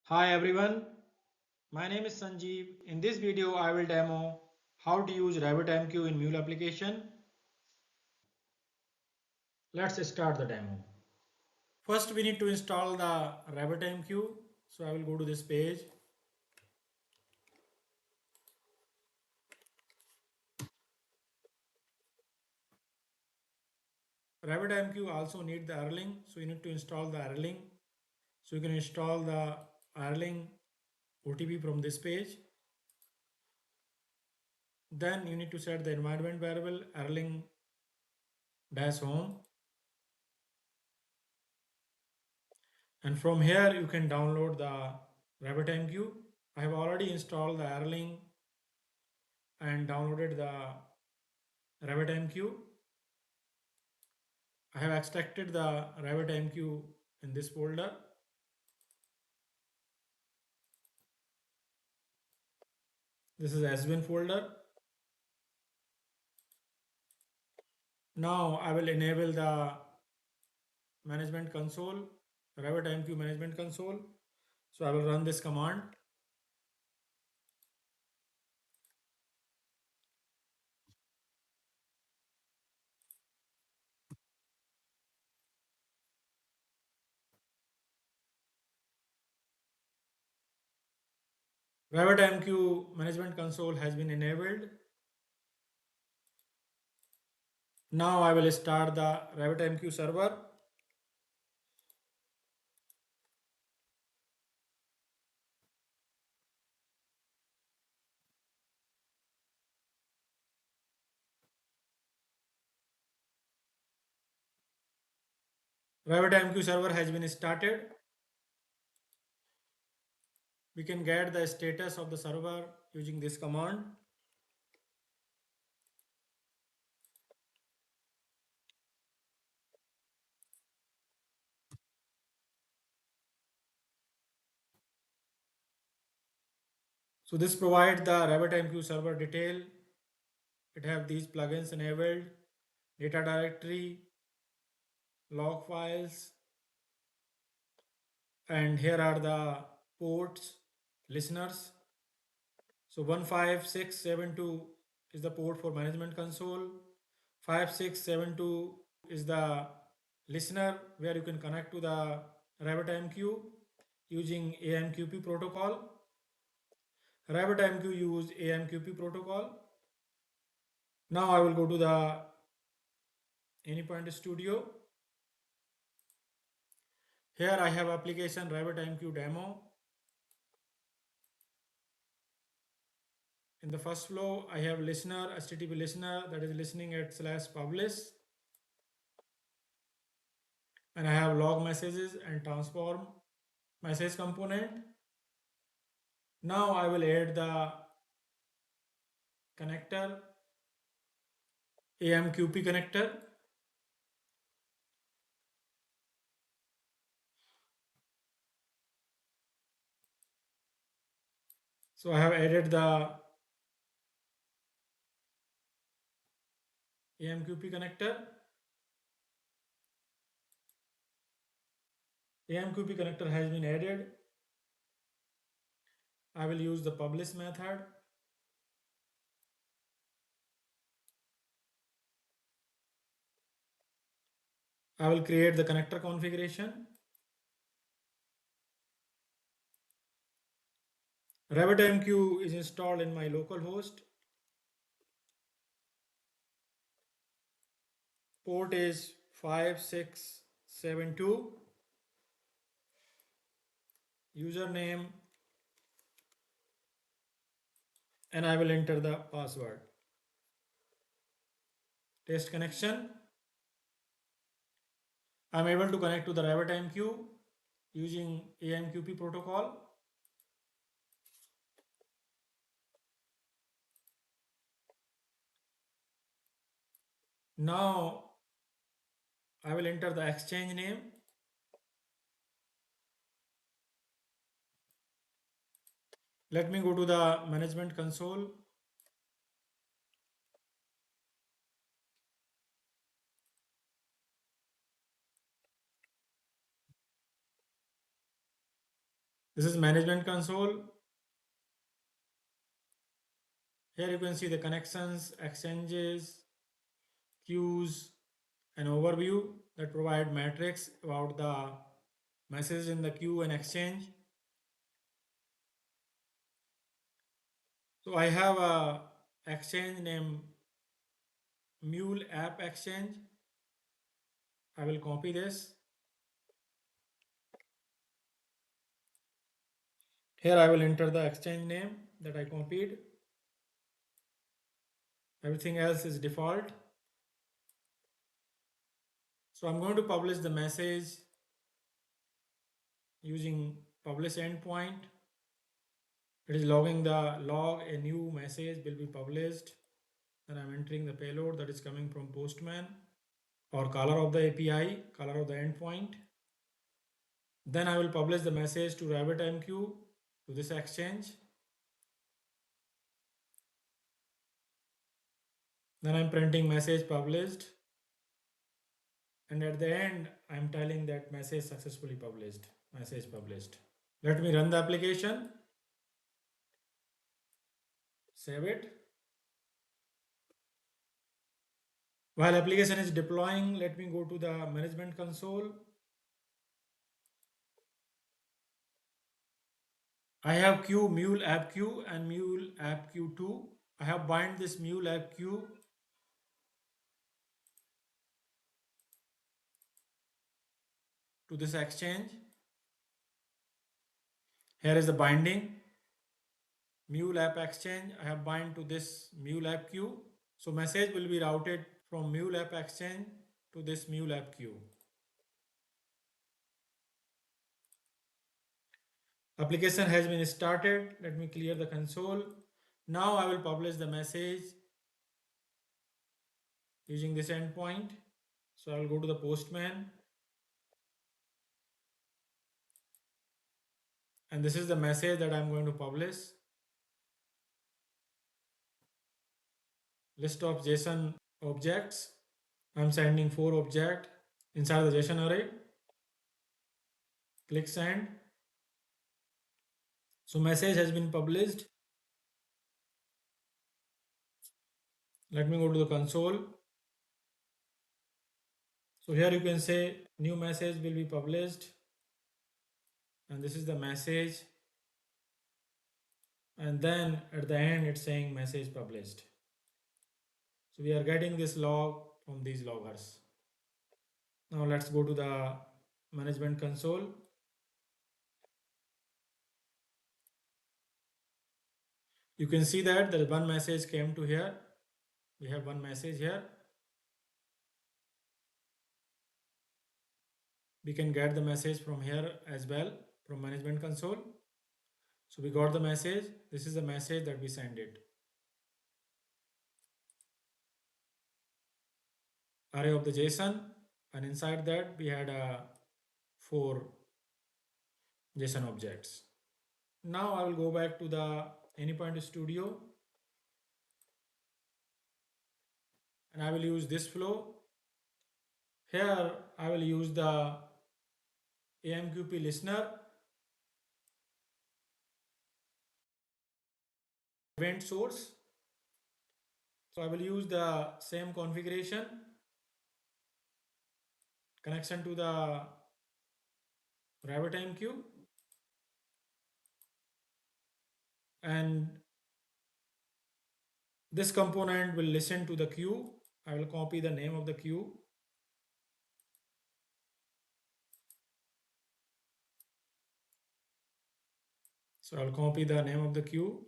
Hi everyone, my name is Sanjeev. In this video, I will demo how to use RabbitMQ in Mule application. Let's start the demo. First, we need to install the RabbitMQ. So I will go to this page. RabbitMQ also need the Erlang, so you need to install the Erlang. So you can install the Erlang OTP from this page. Then you need to set the environment variable Erlang-home. And from here you can download the RabbitMQ. I have already installed the Erlang and downloaded the RabbitMQ. I have extracted the RabbitMQ in this folder. This is SBin folder. Now I will enable the management console, RabbitMQ management console. So I will run this command. RabbitMQ management console has been enabled. Now I will start the RabbitMQ server. RabbitMQ server has been started. We can get the status of the server using this command. So this provides the RabbitMQ server detail. It have these plugins enabled, data directory, log files, and here are the ports, listeners. So 15672 is the port for management console. 5672 is the listener where you can connect to the RabbitMQ using AMQP protocol. RabbitMQ use AMQP protocol. Now I will go to the Anypoint Studio. Here I have application RabbitMQ demo. In the first flow, I have listener, HTTP listener that is listening at /publish. And I have log messages and transform message component. Now I will add the connector, AMQP connector. So I have added the AMQP connector. AMQP connector has been added. I will use the publish method. I will create the connector configuration. RabbitMQ is installed in my local host. Port is 5672. Username, and I will enter the password. Test connection. I'm able to connect to the RabbitMQ using AMQP protocol. Now I will enter the exchange name. Let me go to the management console. This is management console. Here you can see the connections, exchanges, queues, an overview that provide metrics about the messages in the queue and exchange. So I have a exchange named Mule App Exchange. I will copy this. Here I will enter the exchange name that I copied. Everything else is default. So I'm going to publish the message using publish endpoint. It is logging the log, a new message will be published. Then I'm entering the payload that is coming from Postman or caller of the API, caller of the endpoint. Then I will publish the message to RabbitMQ to this exchange. Then I'm printing message published. And at the end, I'm telling that message successfully published, message published. Let me run the application. Save it. While application is deploying, let me go to the management console. I have queue Mule App Queue and Mule App Queue 2. I have bind this Mule App Queue to this exchange. Here is the binding. Mule App Exchange, I have bind to this Mule App Queue. So message will be routed from Mule App Exchange to this Mule App Queue. Application has been started. Let me clear the console. Now I will publish the message using this endpoint. So I will go to the Postman. And this is the message that I'm going to publish. List of JSON objects. I'm sending 4 objects inside the JSON array. Click send. So message has been published. Let me go to the console. So here you can say new message will be published. And this is the message. And then at the end it's saying message published. So we are getting this log from these loggers. Now let's go to the management console. You can see that the one message came to here. We have one message here. We can get the message from here as well, from management console. So we got the message. This is the message that we send it. Array of the JSON, and inside that we had 4 JSON objects. Now I will go back to the Anypoint Studio and I will use this flow. Here I will use the AMQP listener, event source. So I will use the same configuration, connection to the RabbitMQ, and this component will listen to the queue. I will copy the name of the queue. So I'll copy the name of the queue.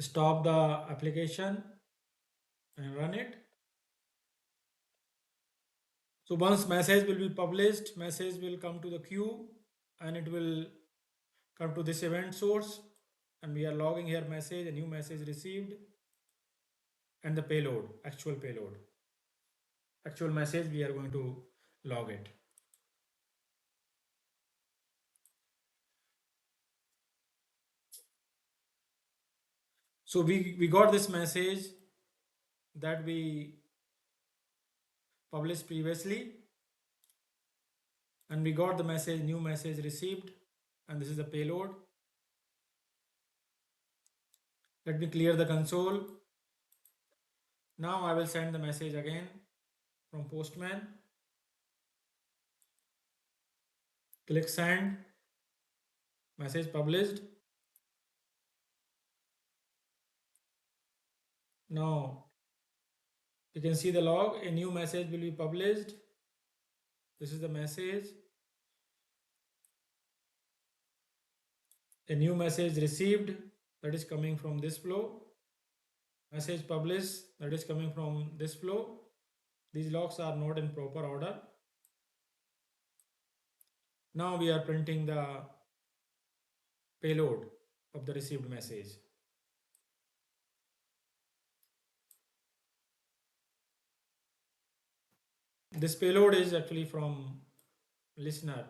Stop the application and run it. So once message will be published, message will come to the queue and it will come to this event source, and we are logging here message, a new message received, and the payload, actual message, we are going to log it. So we got this message that we published previously, and we got the message, new message received, and this is the payload. Let me clear the console. Now I will send the message again from Postman. Click send. Message published. Now you can see the log. A new message will be published. This is the message. A new message received, that is coming from this flow. Message published, that is coming from this flow. These logs are not in proper order. Now we are printing the payload of the received message. This payload is actually from listener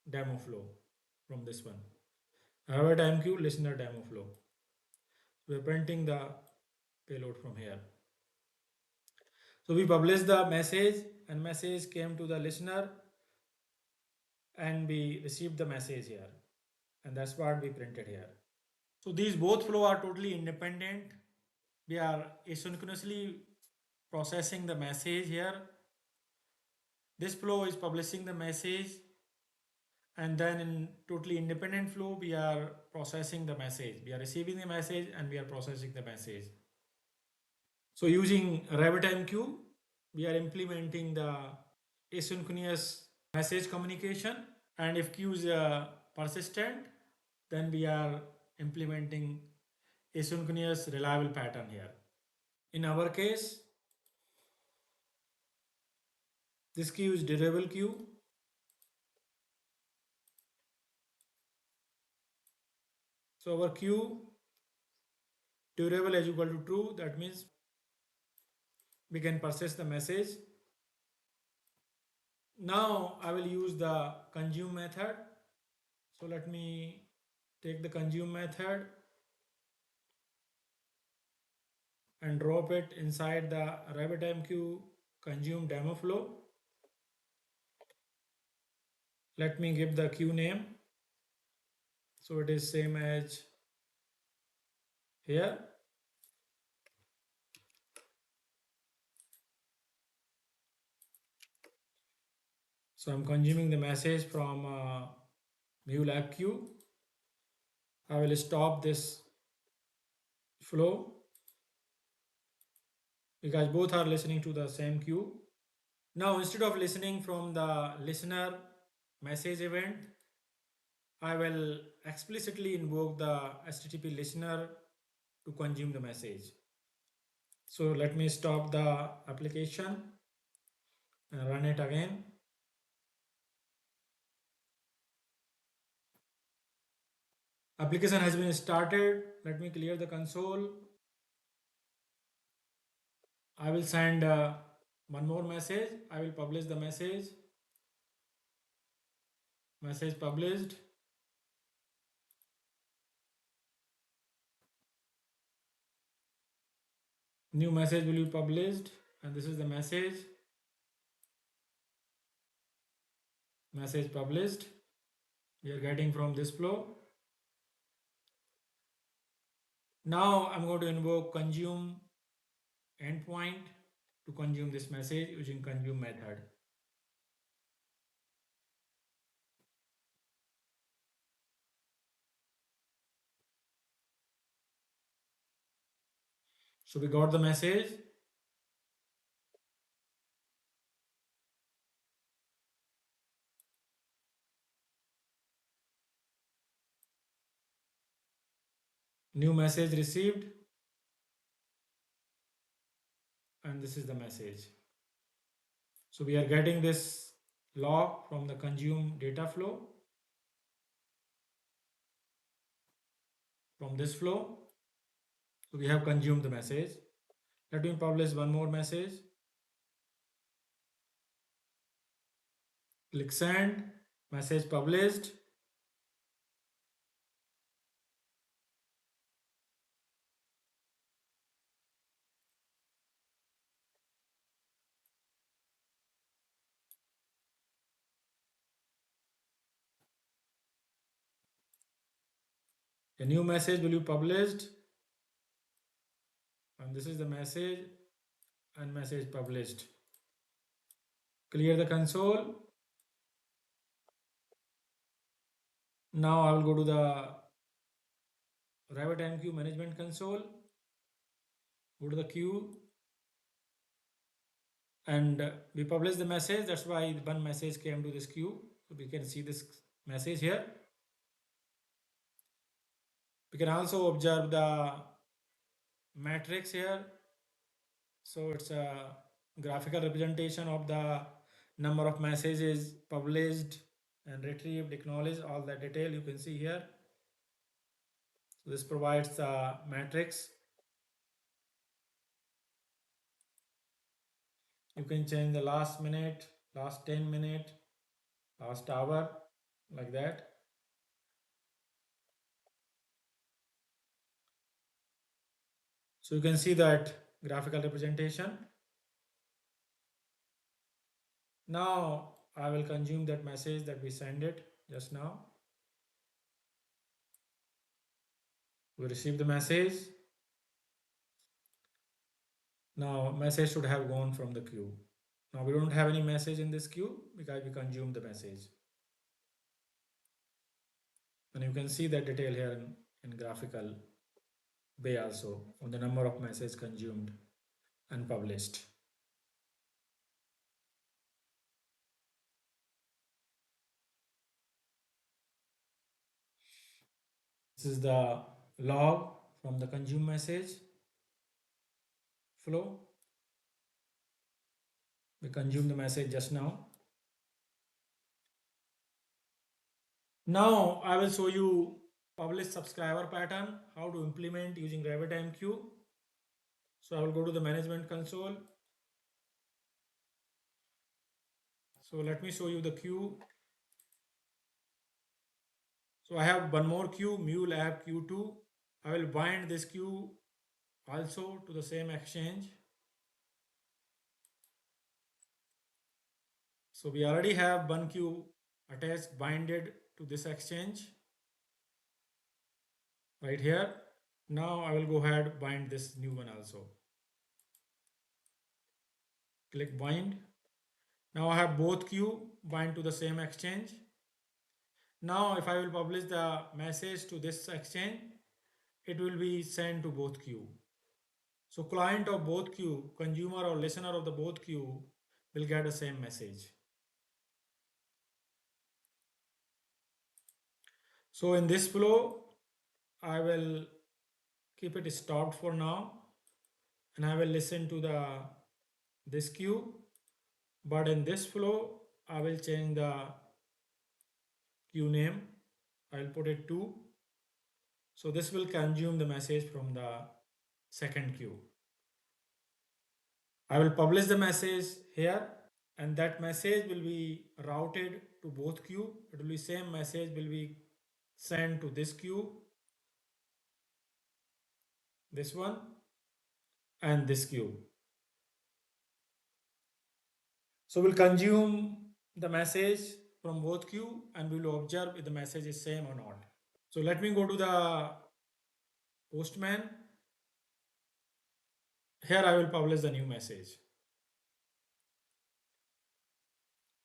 demo flow, from this one. RabbitMQ listener demo flow. We are printing the payload from here. So we published the message, and message came to the listener, and we received the message here, and that's what we printed here. So these both flow are totally independent. We are asynchronously processing the message here. This flow is publishing the message, and then in totally independent flow we are processing the message. We are receiving the message and we are processing the message. So using RabbitMQ, we are implementing the asynchronous message communication, and if queue is persistent, then we are implementing asynchronous reliable pattern here. In our case, this queue is durable queue. So our queue durable is equal to true. That means we can persist the message. Now I will use the consume method. So let me take the consume method and drop it inside the RabbitMQ consume demo flow. Let me give the queue name. So it is same as here. So I'm consuming the message from Mule Queue. I will stop this flow because both are listening to the same queue. Now instead of listening from the listener message event, I will explicitly invoke the HTTP listener to consume the message. So let me stop the application and run it again. Application has been started. Let me clear the console. I will send one more message. I will publish the message. Message published. New message will be published, and this is the message. Message published. We are getting from this flow. Now I'm going to invoke consume endpoint to consume this message using consume method. So we got the message. New message received, and this is the message. So we are getting this log from the consume data flow. From this flow, so we have consumed the message. Let me publish one more message. Click send. Message published. A new message will be published, and this is the message and message published. Clear the console. Now I will go to the RabbitMQ management console, go to the queue, and we publish the message. That's why one message came to this queue. So we can see this message here. We can also observe the matrix here. So it's a graphical representation of the number of messages published and retrieved, acknowledged, all that detail you can see here. So this provides the matrix. You can change the last minute, last 10 minute, last hour, like that. So you can see that graphical representation. Now I will consume that message that we sent it just now. We receive the message. Now message should have gone from the queue. Now we don't have any message in this queue because we consumed the message. And you can see that detail here in graphical way also on the number of messages consumed and published. This is the log from the consume message flow. We consume the message just now. Now I will show you publish subscriber pattern, how to implement using RabbitMQ. So I will go to the management console. So let me show you the queue. So I have one more queue, Mule app Q2. I will bind this queue also to the same exchange. So we already have one queue attached, binded to this exchange right here. Now I will go ahead bind this new one also. Click bind. Now I have both queue bind to the same exchange. Now if I will publish the message to this exchange, it will be sent to both queue. So client of both queue, consumer or listener of the both queue will get the same message. So in this flow, I will keep it stopped for now and I will listen to this queue. But in this flow, I will change the queue name. I will put it to. So this will consume the message from the second queue. I will publish the message here and that message will be routed to both queue. It will be same message will be sent to this queue, this one, and this queue. So we'll consume the message from both queue and we will observe if the message is same or not. So let me go to the postman. Here I will publish the new message.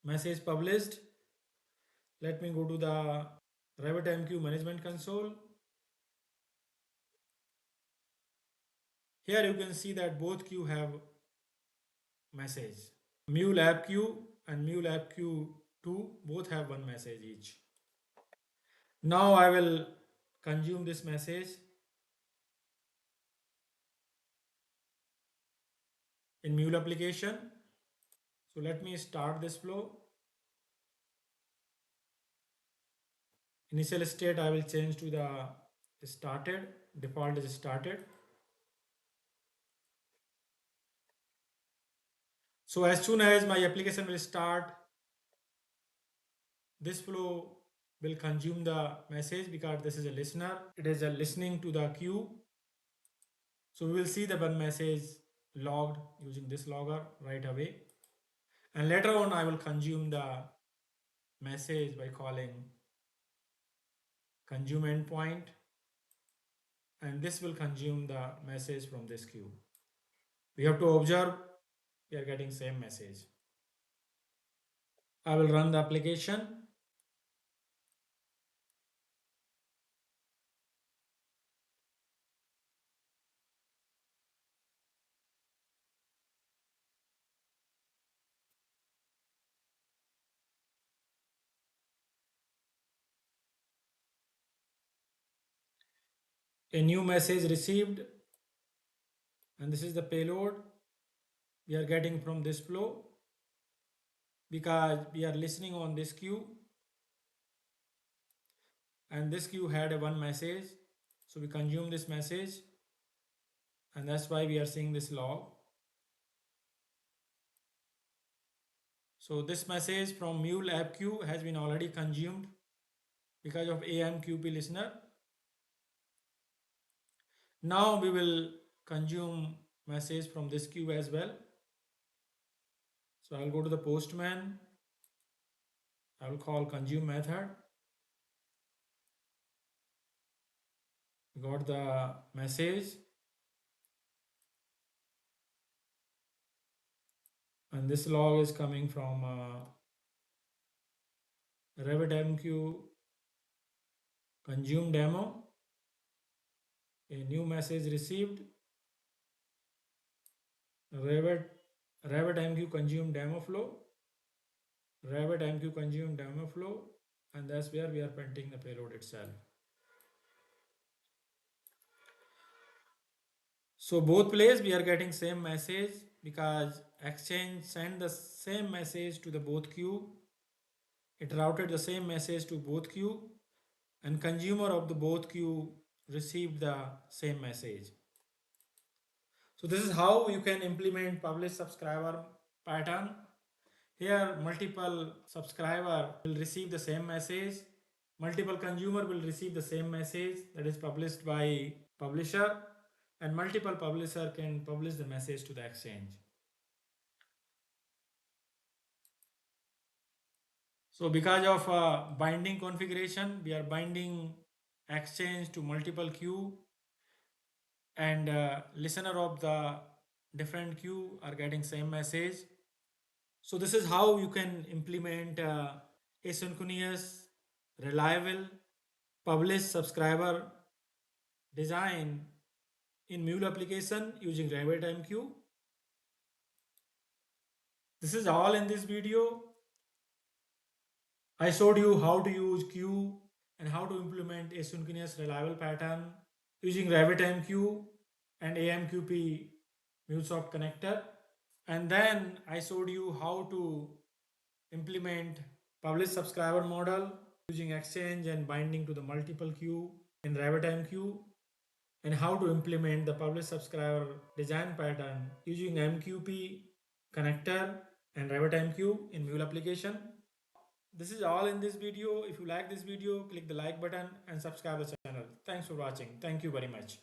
Message published. Let me go to the RabbitMQ management console. Here you can see that both queue have message. Mule app queue and Mule app queue 2 both have one message each. Now I will consume this message in Mule application. So let me start this flow. Initial state I will change to the started. Default is started. So as soon as my application will start, this flow will consume the message because this is a listener. It is a listening to the queue. So we will see the one message logged using this logger right away. And later on, I will consume the message by calling consume endpoint and this will consume the message from this queue. We have to observe we are getting same message. I will run the application. A new message received, and this is the payload we are getting from this flow because we are listening on this queue, and this queue had a one message, so we consume this message, and that's why we are seeing this log. So this message from Mule app queue has been already consumed because of AMQP listener. Now we will consume message from this queue as well. So I'll go to the postman. I will call consume method. Got the message, and this log is coming from RabbitMQ consume demo. A new message received. RabbitMQ consume demo flow. RabbitMQ consume demo flow, and that's where we are printing the payload itself. So both places we are getting same message because Exchange sent the same message to the both queue. It routed the same message to both queue, and consumer of the both queue received the same message. So this is how you can implement publish subscriber pattern. Here multiple subscriber will receive the same message. Multiple consumer will receive the same message that is published by publisher, and multiple publisher can publish the message to the exchange. So because of binding configuration, we are binding exchange to multiple queue, and listener of the different queue are getting same message. So this is how you can implement asynchronous, reliable, publish subscriber design in Mule application using RabbitMQ. This is all in this video. I showed you how to use queue and how to implement asynchronous reliable pattern using RabbitMQ and AMQP MuleSoft connector. And then I showed you how to implement publish subscriber model using exchange and binding to the multiple queue in RabbitMQ, and how to implement the publish subscriber design pattern using MQP connector and RabbitMQ in Mule application. This is all in this video. If you like this video, click the like button and subscribe the channel. Thanks for watching. Thank you very much.